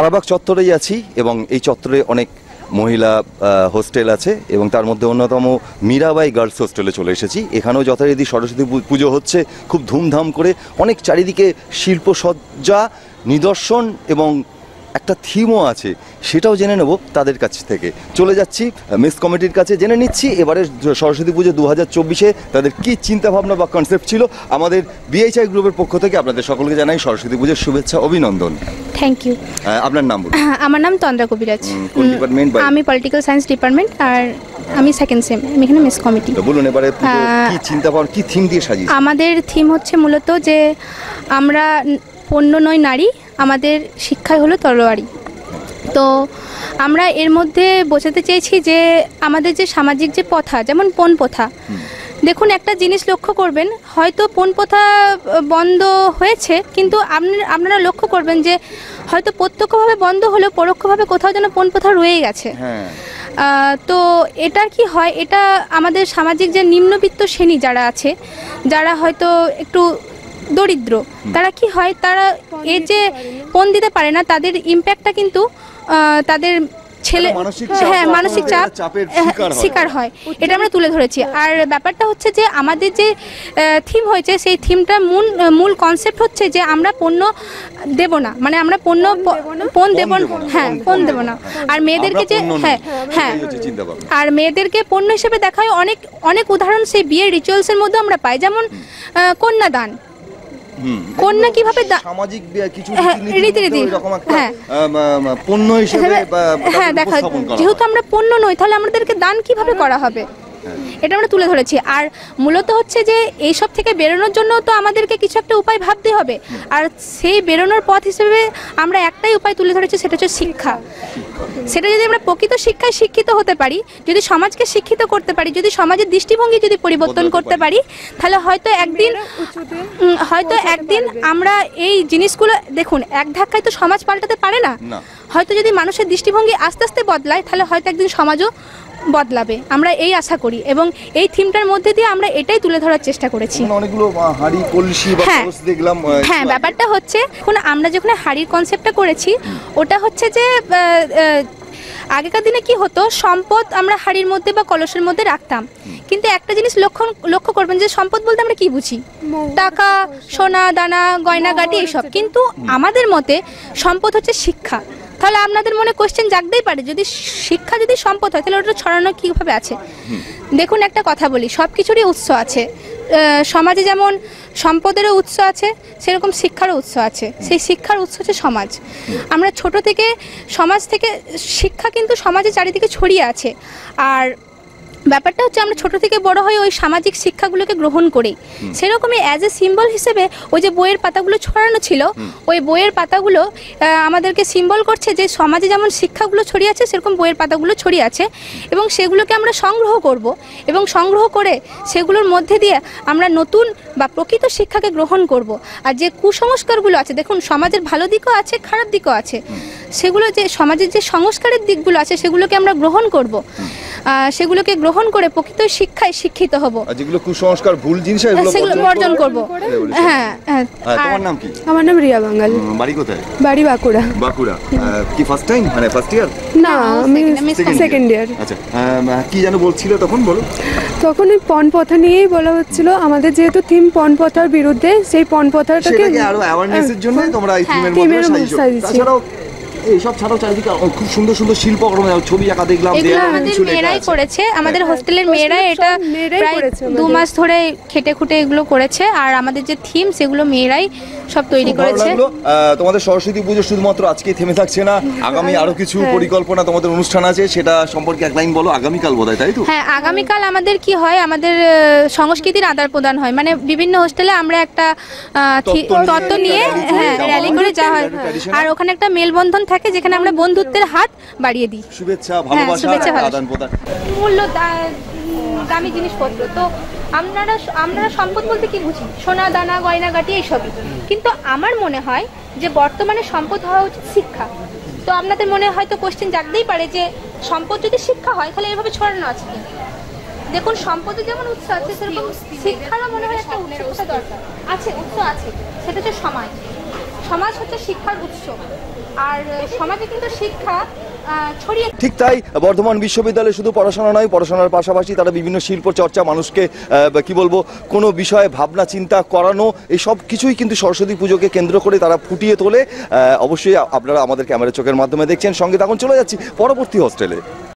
তারাবাগ চত্বরেই আছি এবং এই চত্বরে অনেক মহিলা হোস্টেল আছে এবং তার মধ্যে অন্যতম মীরাবাই গার্লস হোস্টেলে চলে এসেছি। এখানেও যথারীতি সরস্বতী পুজো হচ্ছে খুব ধুমধাম করে, অনেক চারিদিকে শিল্পসজ্জা, নিদর্শন এবং একটা থিমও আছে, সেটাও জেনে নেব তাদের কাছ থেকে। চলে যাচ্ছি মেস কমিটির কাছে, জেনে নিচ্ছি এবারে সরস্বতী পুজো 2024-এ তাদের কী চিন্তাভাবনা বা কনসেপ্ট ছিল। আমাদের বিএইচআই গ্রুপের পক্ষ থেকে আপনাদের সকলকে জানাই সরস্বতী পুজোর শুভেচ্ছা, অভিনন্দন। Thank you. আপনার নাম বলুন। আমার নাম তন্দ্রা কবিরাজ। কোন ডিপার্টমেন্ট? আমি পলিটিক্যাল সায়েন্স ডিপার্টমেন্ট, আর আমি সেকেন্ড সেম, আমি এখানে মেস কমিটি। বলুন এবারে কি চিন্তাভাবনা, কি থিম দিয়ে সাজিয়েছি? আমাদের থিম হচ্ছে মূলত যে আমরা পণ্য নয় নারী, আমাদের শিক্ষাই হলো তলোয়ারি। তো আমরা এর মধ্যে বোঝাতে চেয়েছি যে আমাদের যে সামাজিক যে প্রথা, যেমন পণ প্রথা, দেখুন একটা জিনিস লক্ষ্য করবেন, হয়তো পণ প্রথা বন্ধ হয়েছে, কিন্তু আপনারা লক্ষ্য করবেন যে হয়তো প্রত্যক্ষভাবে বন্ধ হলেও পরোক্ষভাবে কোথাও যেন পণ প্রথা রয়ে গেছে। তো এটা কি হয়, এটা আমাদের সামাজিক যে নিম্নবিত্ত শ্রেণী যারা আছে, যারা হয়তো একটু দরিদ্র, তারা কি হয়, তারা এই যে পণ দিতে পারে না, তাদের ইম্প্যাক্টটা কিন্তু তাদের ছেলে মানসিক চাপের শিকার হয়। এটা আমরা তুলে ধরেছি। আর ব্যাপারটা হচ্ছে যে আমাদের যে থিম হয়েছে, সেই থিমটার মূল কনসেপ্ট হচ্ছে যে আমরা পণ্য দেব না, মানে আমরা পণ দেব না। আর মেয়েদেরকে যে আর মেয়েদেরকে পণ্য হিসেবে দেখায় অনেক উদাহরণ সেই বিয়ের রিচুয়ালসের মধ্যে আমরা পাই, যেমন কন্যাদান। কন্যা কিভাবে সামাজিক কিছু রীতিনীতি পণ্য হিসেবে দেখা, যেহেতু আমরা পণ্য নই, তাহলে আমাদেরকে দান কিভাবে করা হবে, এটা আমরা তুলে ধরেছি। আর মূলত হচ্ছে যে এইসব থেকে বেরোনোর জন্য তো আমাদেরকে কিছু একটা উপায় ভাবতে হবে, আর সেই বেরোনোর পথ হিসেবে আমরা একটাই উপায় তুলে ধরেছি, সেটা হচ্ছে শিক্ষা। সেটা যদি আমরা প্রকৃত শিক্ষায় শিক্ষিত হতে পারি, যদি সমাজকে শিক্ষিত করতে পারি, যদি সমাজের দৃষ্টিভঙ্গি যদি পরিবর্তন করতে পারি, তাহলে হয়তো একদিন আমরা এই জিনিসগুলো, দেখুন এক ধাক্কায় তো সমাজ পাল্টাতে পারে না, হয়তো যদি মানুষের দৃষ্টিভঙ্গি আস্তে আস্তে বদলায়, তাহলে হয়তো একদিন সমাজও বদলাবে, আমরা এই আশা করি। এবং এই থিমটার মধ্যে দিয়ে আমরা এটাই তুলে ধরার চেষ্টা করেছি। অনেকগুলো হাড়ি কলসি বা কলস দেখলাম। হ্যাঁ, ব্যাপারটা হচ্ছে এখন আমরা যখন হাড়ির কনসেপ্টটা করেছি, ওটা হচ্ছে যে আগেকার দিনে কি হতো, সম্পদ আমরা হাড়ির মধ্যে বা কলসের মধ্যে রাখতাম, কিন্তু একটা জিনিস লক্ষ্য করবেন যে সম্পদ বলতে আমরা কি বুঝি, টাকা, সোনা দানা, গয়নাগাটি, এইসব। কিন্তু আমাদের মতে সম্পদ হচ্ছে শিক্ষা। তাহলে আপনাদের মনে কোশ্চেন জাগতেই পারে, যদি শিক্ষা যদি সম্পদ হয়, তাহলে ওটা ছড়ানো কীভাবে আছে। দেখুন একটা কথা বলি, সব কিছুরই উৎস আছে। সমাজে যেমন সম্পদেরও উৎস আছে, সেরকম শিক্ষারও উৎস আছে। সেই শিক্ষার উৎস হচ্ছে সমাজ। আমরা ছোট থেকে সমাজ থেকে শিক্ষা কিন্তু সমাজে চারিদিকে ছড়িয়ে আছে। আর ব্যাপারটা হচ্ছে আমরা ছোট থেকে বড় হয়ে ওই সামাজিক শিক্ষাগুলোকে গ্রহণ করি। সেরকমই অ্যাজ এ সিম্বল হিসেবে ওই যে বইয়ের পাতাগুলো ছড়ানো ছিল, ওই বইয়ের পাতাগুলো আমাদেরকে সিম্বল করছে যে সমাজে যেমন শিক্ষাগুলো ছড়িয়ে আছে, সেরকম বইয়ের পাতাগুলো ছড়িয়ে আছে, এবং সেগুলোকে আমরা সংগ্রহ করব, এবং সংগ্রহ করে সেগুলোর মধ্যে দিয়ে আমরা নতুন বা প্রকৃত শিক্ষাকে গ্রহণ করব। আর যে কুসংস্কারগুলো আছে, দেখুন সমাজের ভালো দিকও আছে, খারাপ দিকও আছে, সেগুলো যে সমাজের যে সংস্কারের দিকগুলো আছে, সেগুলোকে আমরা গ্রহণ করব, সেগুলোকে গ্রহণ করে প্রকৃত শিক্ষায় শিক্ষিত হব। যেগুলো কুসংস্কার, ভুল জিনিস, সেগুলো বর্জন করব। হ্যাঁ। তোমার নাম কি? আমার নাম রিয়া বাঙ্গাল। বাড়ি কোথায়? বাড়ি বাঁকুড়া। বাঁকুড়া। কি ফার্স্ট টাইম, মানে ফার্স্ট ইয়ার? না, আমি সেকেন্ড ইয়ার। আচ্ছা, কি যেন বলছিল তখন, বলো। তখন এই পণ প্রথা নিয়েই বলা হচ্ছিল, আমাদের যেহেতু থিম পণ প্রথার বিরুদ্ধে, সেই পণ প্রথাটাকে আরো অ্যাওয়ারনেসের জন্য তোমরা এই থিমের মধ্যে সাজিয়েছো। তাছাড়াও এইসব ছাড়াও চারিদিকে খুব সুন্দর সুন্দর শিল্পকর্ম, ছবি আঁকা দেখলাম, আমাদের মেয়েরাই করেছে, আমাদের হোস্টেলের মেয়েরা এটা প্রায় 2 মাস ধরে খেটে খুঁটে এগুলো করেছে। আর আমাদের যে থিম, সেগুলো মেয়েরাই সব তৈরি করেছে। তোমাদের সরস্বতী পুজো শুধুমাত্র আজকে থেমে থাকছে না, আগামী আরো কিছু পরিকল্পনা, তোমাদের অনুষ্ঠান আছে, সেটা সম্পর্কে এক লাইন বলো। আগামীকাল বোধহয়, তাই তো? হ্যাঁ, আগামীকাল আমাদের কি হয়, আমাদের সংস্কৃতির আদান প্রদান হয়, মানে বিভিন্ন হোস্টেলে আমরা একটা তত্ত্ব নিয়ে র্যালি করে যাওয়া হয়, আর ওখানে একটা মেলবন্ধন থাকে, যেখানে আমরা বন্ধুত্বের হাত বাড়িয়ে দিই। শুভেচ্ছা, ভালোবাসা, আদান প্রদান, মূল্য দামি জিনিসপত্র। তো আমরা সম্পদ বলতে কি বুঝি, সোনা দানা গয়নাগাটি এইসবই, কিন্তু আমার মনে হয় যে বর্তমানে সম্পদ হওয়া উচিত শিক্ষা। তো আপনাদের মনে হয়তো কোশ্চেন জাগতেই পারে যে সম্পদ যদি শিক্ষা হয়, তাহলে এভাবে ছড়ানো আছে কি। দেখুন, সম্পদের যেমন উৎস আছে, সেরকম শিক্ষারও মনে হয় একটা উৎস দরকার আছে, উৎস আছে, সেটা হচ্ছে সমাজ। সমাজ হচ্ছে শিক্ষার উৎস। আর সমাজে কিন্তু শিক্ষা ছড়িয়ে। ঠিক তাই, বর্ধমান বিশ্ববিদ্যালয়ে শুধু পড়াশোনা নয়, পড়াশোনার পাশাপাশি তারা বিভিন্ন শিল্প চর্চা, মানুষকে কি বলবো, কোনো বিষয়ে ভাবনা চিন্তা করানো, এই সব কিছুই কিন্তু সরস্বতী পুজোকে কেন্দ্র করে তারা ফুটিয়ে তোলে। অবশ্যই আপনারা আমাদের ক্যামেরা চোখের মাধ্যমে দেখছেন। সঙ্গে তখন চলে যাচ্ছি পরবর্তী হোস্টেলে।